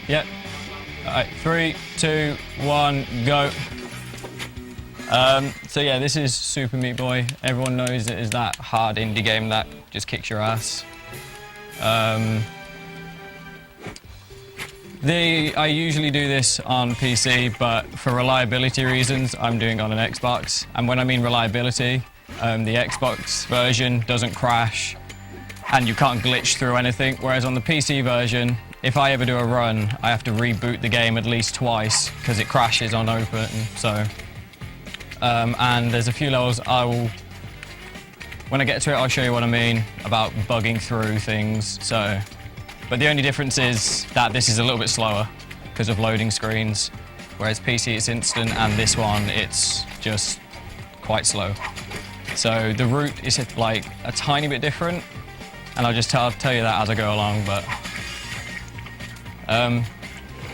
Yep. Alright, 3, 2, 1, go. So yeah, this is Super Meat Boy. Everyone knows it is that hard indie game that just kicks your ass. I usually do this on PC, but for reliability reasons, I'm doing it on an Xbox. And when I mean reliability, the Xbox version doesn't crash, and you can't glitch through anything, whereas on the PC version, if I ever do a run, I have to reboot the game at least twice, because it crashes on open, so... and there's a few levels when I get to it, I'll show you what I mean about bugging through things, so... But the only difference is that this is a little bit slower because of loading screens, whereas PC it's instant, and this one it's just quite slow. So the route is like a tiny bit different, and I'll tell you that as I go along. But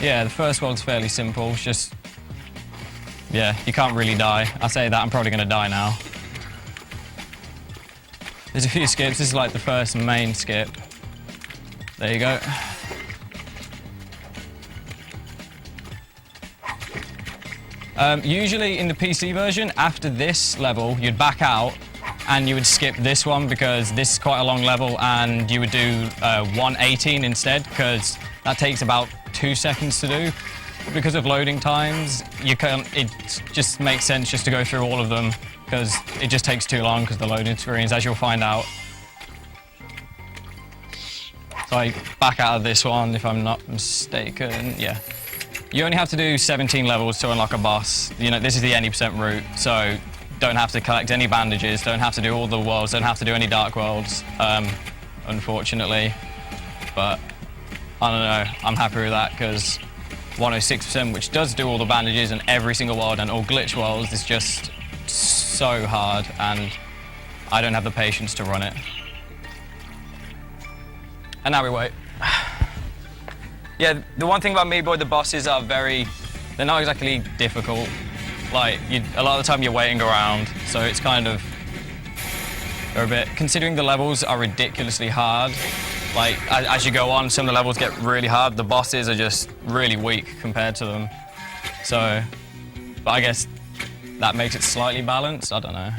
yeah, the first world's fairly simple. It's just yeah, you can't really die. I say that I'm probably going to die now. There's a few skips. This is like the first main skip. There you go. Usually in the PC version, after this level, you'd back out and you would skip this one because this is quite a long level, and you would do 1:18 instead because that takes about 2 seconds to do. Because of loading times, it just makes sense just to go through all of them because it just takes too long because of the loading screens, as you'll find out. So I back out of this one, if I'm not mistaken, yeah. You only have to do 17 levels to unlock a boss. You know, this is the any % route, so don't have to collect any bandages, don't have to do all the worlds, don't have to do any dark worlds, unfortunately. But I don't know, I'm happy with that because 106%, which does do all the bandages and every single world and all glitch worlds, is just so hard, and I don't have the patience to run it. And now we wait. Yeah, the one thing about Meat Boy, the bosses are they're not exactly difficult. Like, a lot of the time you're waiting around, so it's kind of, they're a bit, considering the levels are ridiculously hard, like, as you go on, some of the levels get really hard, the bosses are just really weak compared to them. So, but I guess that makes it slightly balanced, I don't know.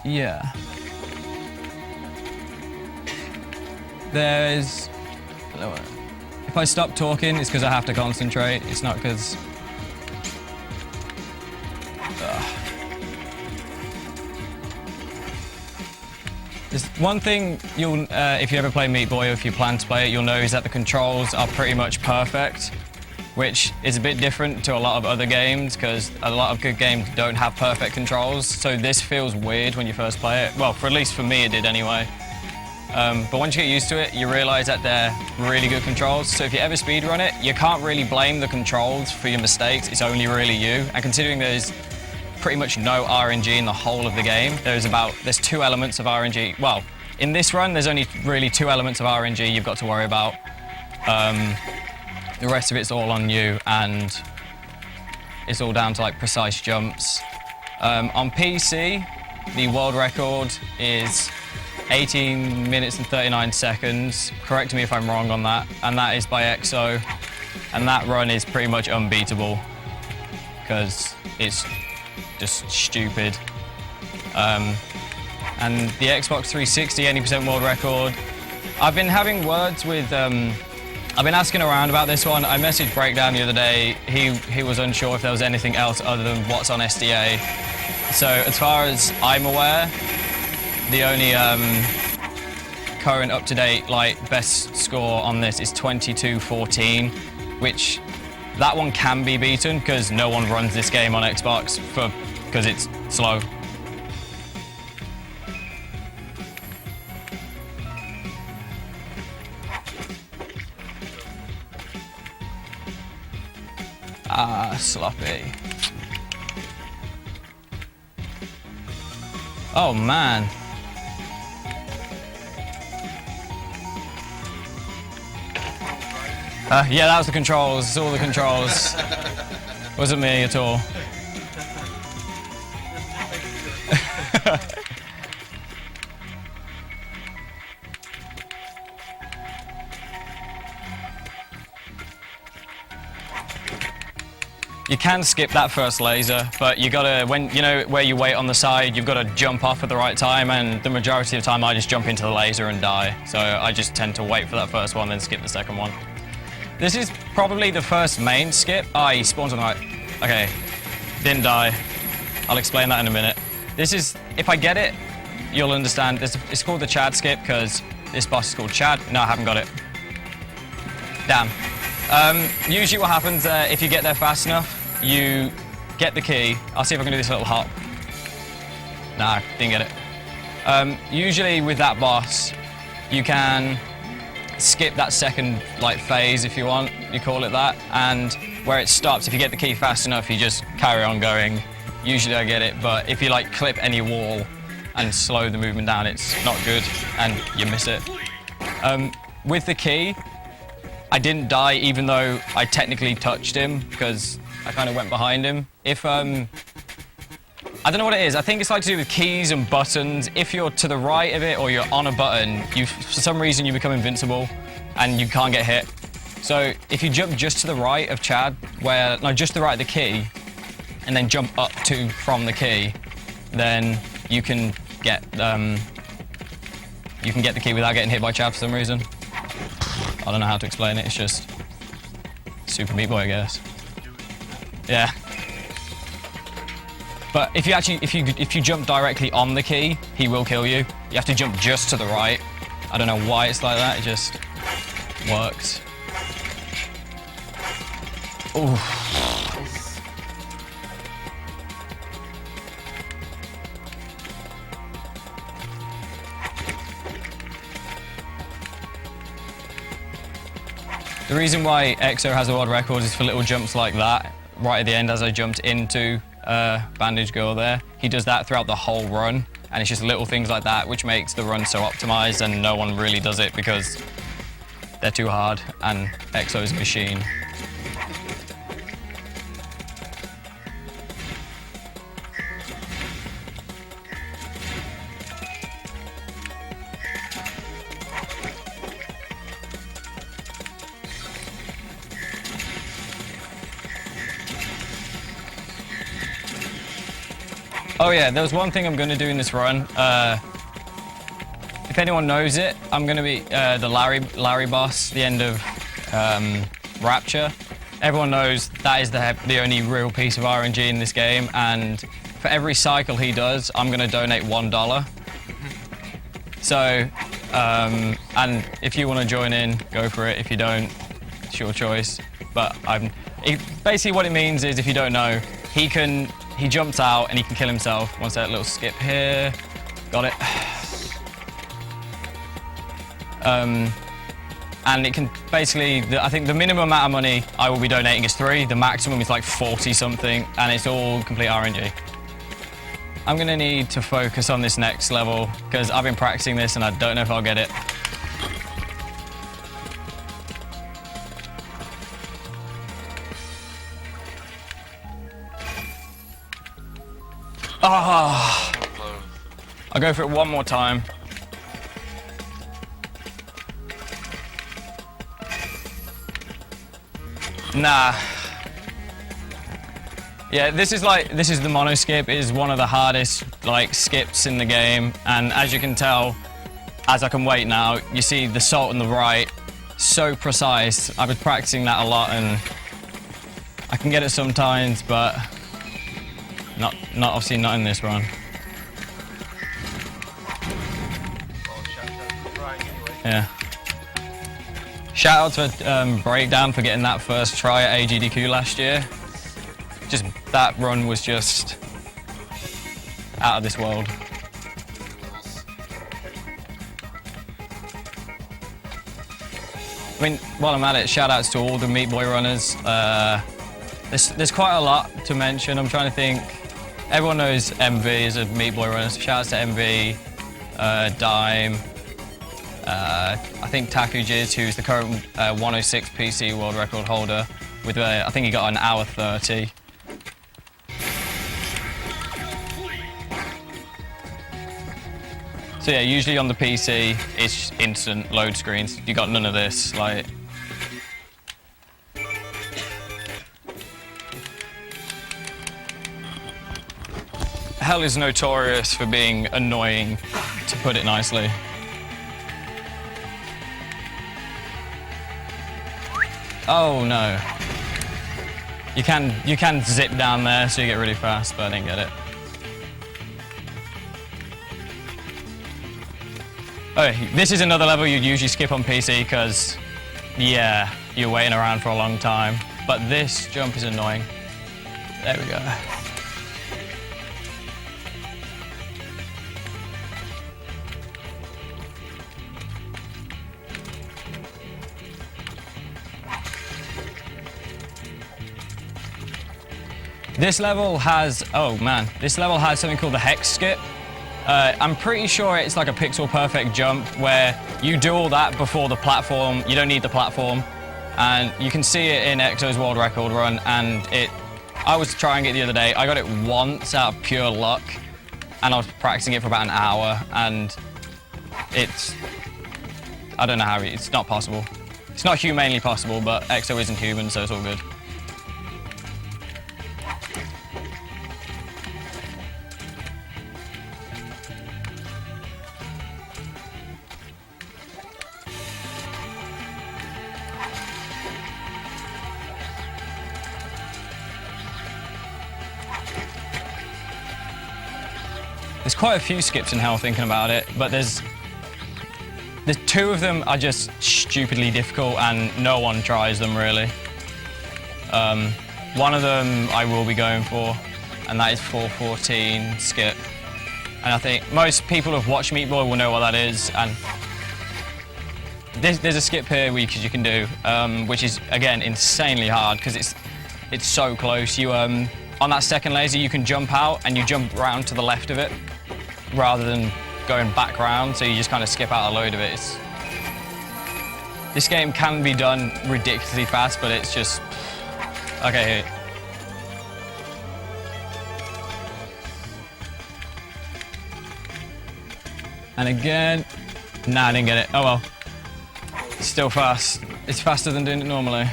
Yeah. If I stop talking, it's because I have to concentrate. It's not because... There's one thing you'll, if you ever play Meat Boy or if you plan to play it, you'll know is that the controls are pretty much perfect, which is a bit different to a lot of other games because a lot of good games don't have perfect controls. So this feels weird when you first play it. Well, at least for me it did anyway. But once you get used to it, you realize that they're really good controls. So if you ever speedrun it, you can't really blame the controls for your mistakes. It's only really you. And considering there's pretty much no RNG in the whole of the game, there's 2 elements of RNG. Well, in this run, there's only really 2 elements of RNG you've got to worry about. The rest of it's all on you, and it's all down to like precise jumps. On PC, the world record is 18 minutes and 39 seconds. Correct me if I'm wrong on that. And that is by ESA. And that run is pretty much unbeatable because it's just stupid. And the Xbox 360 80% world record. I've been having words with, I've been asking around about this one. I messaged Breakdown the other day. He was unsure if there was anything else other than what's on SDA. So as far as I'm aware, the only current up-to-date best score on this is 22-14, which that one can be beaten because no one runs this game on Xbox because it's slow. Sloppy. Oh man. Yeah, that was the controls. It's all the controls. Wasn't me at all. You can skip that first laser, but you gotta, when you know where you wait on the side, you've got to jump off at the right time, and the majority of the time I just jump into the laser and die. So I just tend to wait for that first one, then skip the second one. This is probably the first main skip. Ah, he spawns on the right. Okay, didn't die. I'll explain that in a minute. This is, if I get it, you'll understand. It's called the Chad skip because this boss is called Chad. No, I haven't got it. Damn. Usually what happens if you get there fast enough, you get the key. I'll see if I can do this little hop. Nah, didn't get it. Usually with that boss, you can skip that second phase if you want, you call it that, and where it stops, if you get the key fast enough, you just carry on going. Usually I get it, but if you clip any wall and slow the movement down, it's not good and you miss it. With the key, I didn't die even though I technically touched him because I kind of went behind him. If, I don't know what it is. I think it's to do with keys and buttons. If you're to the right of it or you're on a button, for some reason you become invincible and you can't get hit. So if you jump just to the right of Chad, just to the right of the key, and then jump up from the key, then you can get the key without getting hit by Chad for some reason. I don't know how to explain it. It's just Super Meat Boy, I guess. Yeah. But if you jump directly on the key, he will kill you. You have to jump just to the right. I don't know why it's like that. It just works. Ooh. The reason why EXO has a world record is for little jumps like that, right at the end as I jumped into Bandage Girl there. He does that throughout the whole run, and it's just little things like that which makes the run so optimized, and no one really does it because they're too hard, and EXO's a machine. Oh yeah, there was one thing I'm going to do in this run. If anyone knows it, I'm going to be the Larry boss, the end of Rapture. Everyone knows that is the only real piece of RNG in this game, and for every cycle he does, I'm going to donate $1. So, and if you want to join in, go for it. If you don't, it's your choice. But basically what it means is, if you don't know, he jumps out and he can kill himself. One sec, little skip here. Got it. And it can basically, I think the minimum amount of money I will be donating is 3. The maximum is 40 something, and it's all complete RNG. I'm gonna need to focus on this next level because I've been practicing this and I don't know if I'll get it. Oh, I'll go for it one more time. Nah. Yeah, this is the mono skip. It is one of the hardest skips in the game, and as you can tell, as I can wait now, you see the salt on the right, so precise. I've been practicing that a lot, and I can get it sometimes, but obviously not in this run. Yeah. Shout out to Breakdown for getting that first try at AGDQ last year. Just that run was just out of this world. I mean, while I'm at it, shout outs to all the Meat Boy runners. There's quite a lot to mention. I'm trying to think. Everyone knows MV is a Meat Boy runner, so shout outs to MV, Dime, I think Takujiz, who's the current 106 PC world record holder, with I think he got an hour 30. So yeah, usually on the PC, it's instant load screens. You got none of this, Hell is notorious for being annoying, to put it nicely. Oh no. You can zip down there so you get really fast, but I didn't get it. Oh, this is another level you'd usually skip on PC because, yeah, you're waiting around for a long time. But this jump is annoying. There we go. This level has, oh man, this level has something called the hex skip. I'm pretty sure it's like a pixel perfect jump where you do all that before the platform. You don't need the platform. And you can see it in Exo's world record run, and I was trying it the other day. I got it once out of pure luck, and I was practicing it for about an hour, and I don't know how, it's not possible. It's not humanely possible, but Exo isn't human, so it's all good. There's quite a few skips in hell thinking about it, but there's two of them are just stupidly difficult and no one tries them really. One of them I will be going for, and that is 414 skip. And I think most people who've watched Meat Boy will know what that is. And there's a skip here which you can do, which is again insanely hard because it's so close. You on that second laser you can jump out and you jump round to the left of it rather than going back round, so you just kind of skip out a load of it. This game can be done ridiculously fast, but it's just okay. Here. And again, nah, I didn't get it. Oh well. It's still fast. It's faster than doing it normally.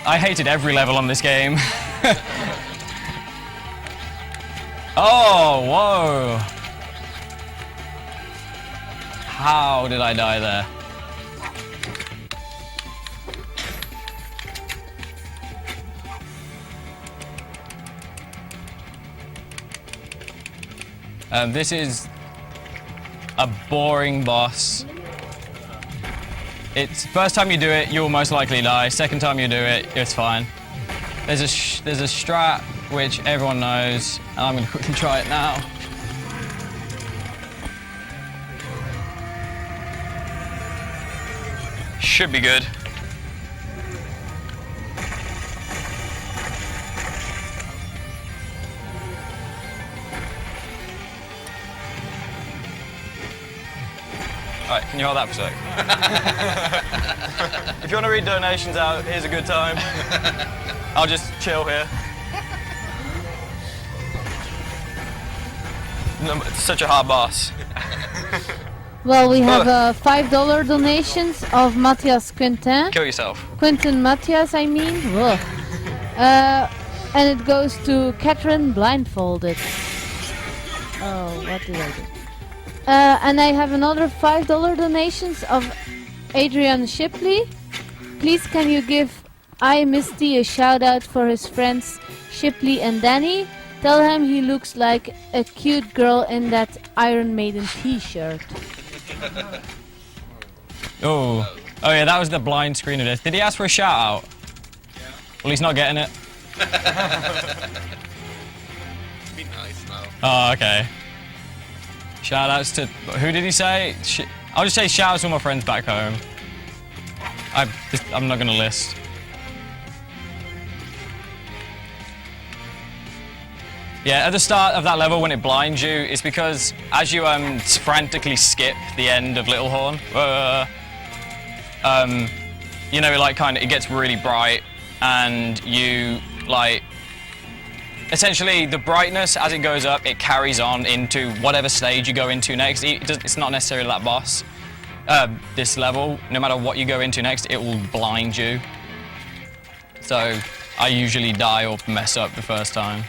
I hated every level on this game. Oh, whoa. How did I die there? This is a boring boss. It's first time you do it, you'll most likely die. Second time you do it, it's fine. There's a strat which everyone knows, and I'm going to quickly try it now. Should be good. Alright, can you hold that for a sec? If you want to read donations out, here's a good time. I'll just chill here. No, it's such a hard boss. Well, we have $5 donations of Matthias Quentin. Kill yourself. Quentin Matthias, I mean. Whoa. And it goes to Catherine Blindfolded. Oh, what did I do? And I have another $5 donations of Adrian Shipley. Please can you give iMysty a shout out for his friends Shipley and Danny? Tell him he looks like a cute girl in that Iron Maiden t-shirt. Oh yeah, that was the blind screen of this. Did he ask for a shout out? Yeah. Well, he's not getting it. Be nice now. Oh, okay. Shout outs to, who did he say? I'll just say shout outs to my friends back home. I'm not gonna list. Yeah, at the start of that level when it blinds you, it's because as you frantically skip the end of Little Horn, you know, like it gets really bright and you like, essentially the brightness as it goes up, it carries on into whatever stage you go into next. It's not necessarily that boss. This level, no matter what you go into next, it will blind you. So I usually die or mess up the first time.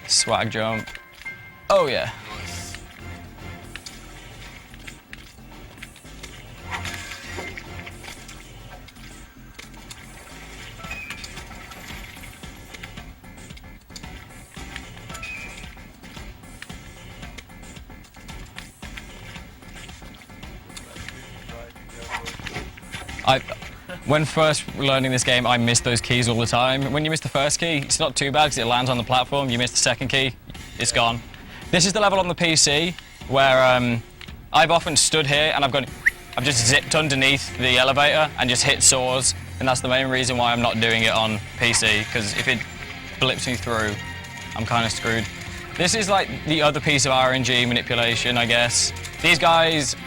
Swag jump. Oh yeah. When first learning this game, I missed those keys all the time. When you miss the first key, it's not too bad because it lands on the platform. You miss the second key, it's gone. This is the level on the PC where I've often stood here and I've just zipped underneath the elevator and just hit saws, and that's the main reason why I'm not doing it on PC, because if it blips me through, I'm kind of screwed. This is like the other piece of RNG manipulation, I guess. These guys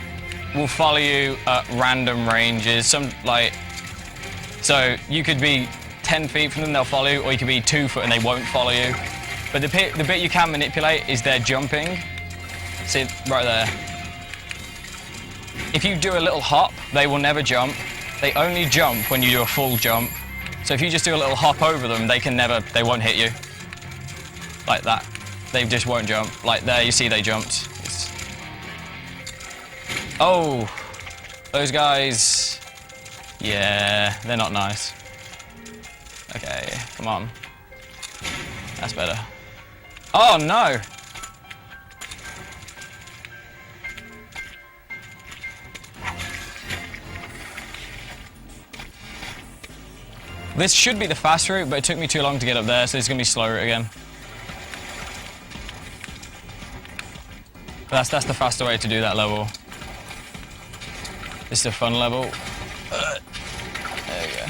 will follow you at random ranges. So you could be 10 feet from them, they'll follow you, or you could be 2 foot and they won't follow you. But the bit you can manipulate is their jumping. See, right there. If you do a little hop, they will never jump. They only jump when you do a full jump. So if you just do a little hop over them, they won't hit you. Like that. They just won't jump. Like there, you see they jumped. Oh, those guys, yeah, they're not nice. Okay, come on. That's better. Oh no! This should be the fast route, but it took me too long to get up there, so it's gonna be slow route again. That's the faster way to do that level. This is a fun level. There we go.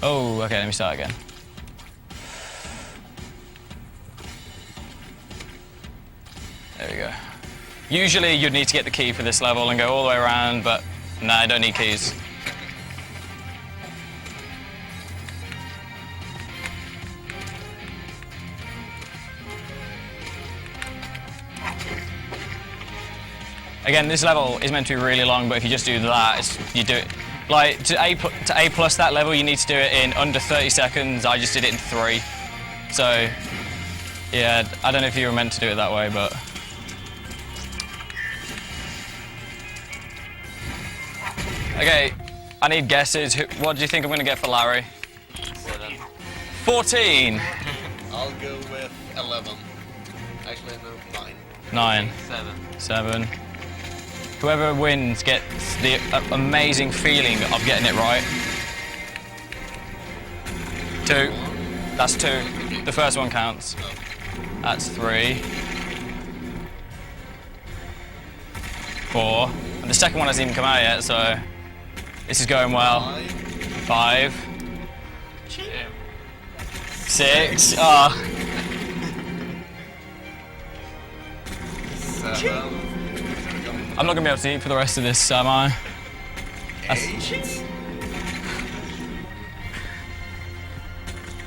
Oh, okay, let me start again. There we go. Usually you'd need to get the key for this level and go all the way around, but no, I don't need keys. Again, this level is meant to be really long, but if you just do that, you do it. Like, to A plus that level, you need to do it in under 30 seconds. I just did it in 3. So, yeah, I don't know if you were meant to do it that way, but... Okay, I need guesses. What do you think I'm going to get for Larry? 7. 14! I'll go with 11. Actually, no, 9. 9. 7. Whoever wins gets the amazing feeling of getting it right. 2. That's 2. The first one counts. That's 3. 4. And the second one hasn't even come out yet, so this is going well. 5. 6. Oh. 7. I'm not going to be able to eat for the rest of this, am I? 8.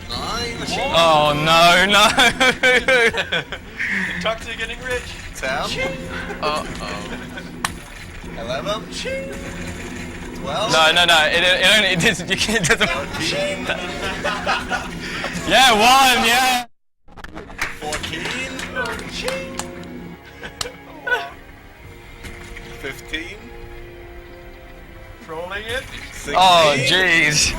9. Oh, no. Talk to getting rich. 10. Uh-oh. 11. 12. No. It doesn't. It doesn't. 13. Yeah, 1. Yeah. 14. 15. Trolling it. 16. Oh, jeez.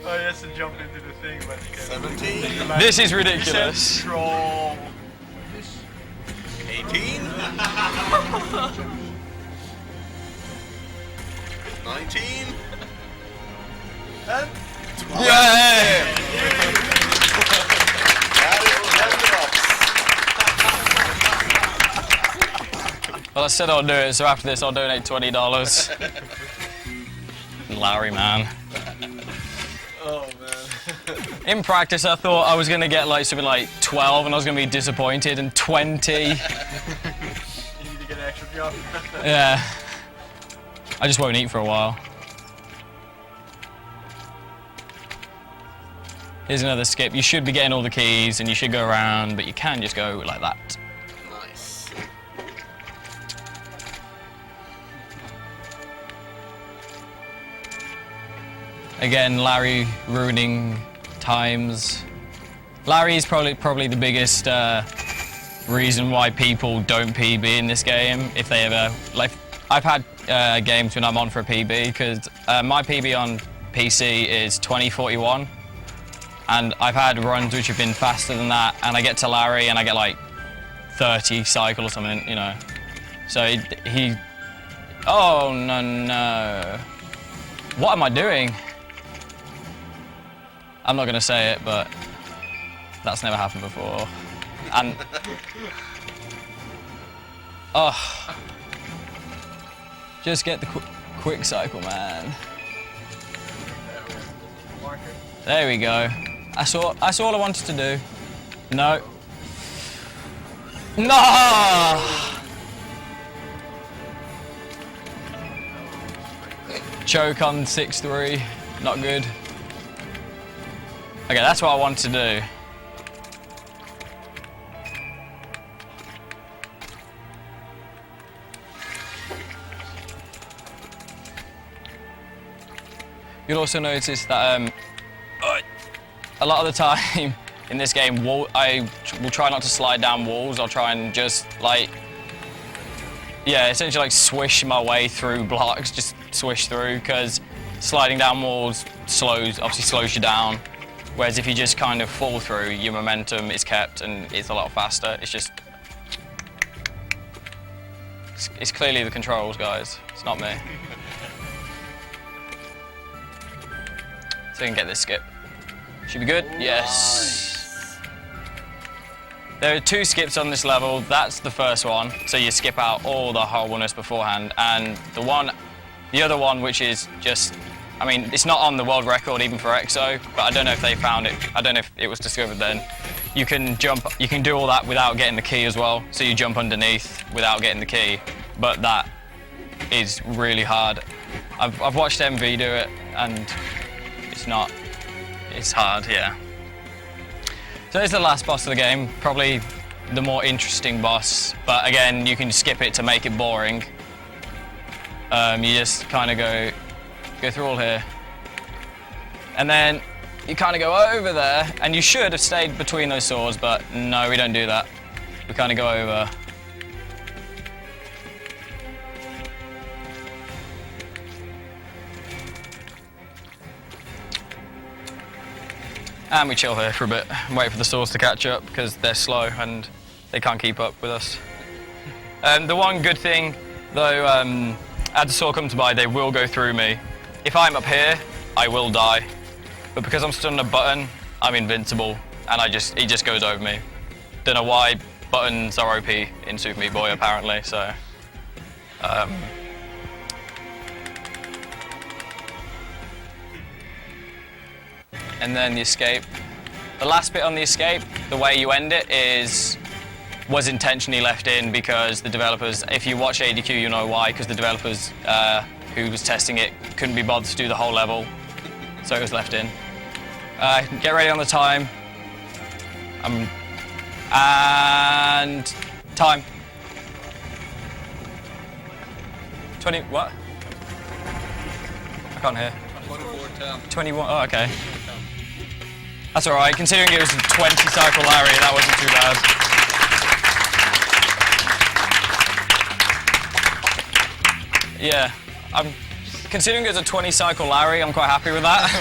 Oh, he has to jump into the thing, but he can't. 17. This is He ridiculous. said troll. 18. 19. And 12. Yeah. Well, I said I'll do it, so after this I'll donate $20. Larry, man. oh man. In practice, I thought I was going to get like something like 12 and I was going to be disappointed, and 20. You need to get an extra job. Yeah. I just won't eat for a while. Here's another skip. You should be getting all the keys and you should go around, but you can just go like that. Nice. Again, Larry ruining times. Larry is probably the biggest reason why people don't PB in this game. If they ever, like, I've had games when I'm on for a PB, because my PB on PC is 2041, and I've had runs which have been faster than that, and I get to Larry and I get like 30 cycle or something, you know. So he oh no. What am I doing? I'm not gonna say it, but that's never happened before. And oh, just get the quick cycle, man. There we go. That's all I wanted to do. No. No. Choke on 6-3. Not good. Okay, that's what I wanted to do. You'll also notice that a lot of the time in this game, I will try not to slide down walls. I'll try and just like, yeah, essentially like swish my way through blocks, just swish through, because sliding down walls obviously slows you down. Whereas if you just kind of fall through, your momentum is kept and it's a lot faster. It's just, it's clearly the controls, guys. It's not me. So we can get this skip. Should be good? Yes. There are 2 skips on this level. That's the first one. So you skip out all the horribleness beforehand. And the other one, which is just, I mean, it's not on the world record even for EXO, but I don't know if they found it. I don't know if it was discovered then. You can do all that without getting the key as well. So you jump underneath without getting the key. But that is really hard. I've watched MV do it, and it's hard, yeah. So it's the last boss of the game, probably the more interesting boss, but again, you can skip it to make it boring. You just kind of go through all here. And then you kind of go over there, and you should have stayed between those swords, but no, we don't do that. We kind of go over. And we chill here for a bit and wait for the swords to catch up, because they're slow and they can't keep up with us. The one good thing, though, as the sword comes by, they will go through me. If I'm up here, I will die. But because I'm stood on a button, I'm invincible, and it just goes over me. Don't know why buttons are OP in Super Meat Boy, apparently, so. And then the escape. The last bit on the escape, the way you end it was intentionally left in, because the developers, if you watch ADQ, you know why, because the developers who was testing it couldn't be bothered to do the whole level, so it was left in. Get ready on the time. And time. 20, what? I can't hear. 24:10. 21, oh, okay. That's all right, considering it was a 20 cycle Larry, that wasn't too bad. Yeah, considering it was a 20 cycle Larry, I'm quite happy with that.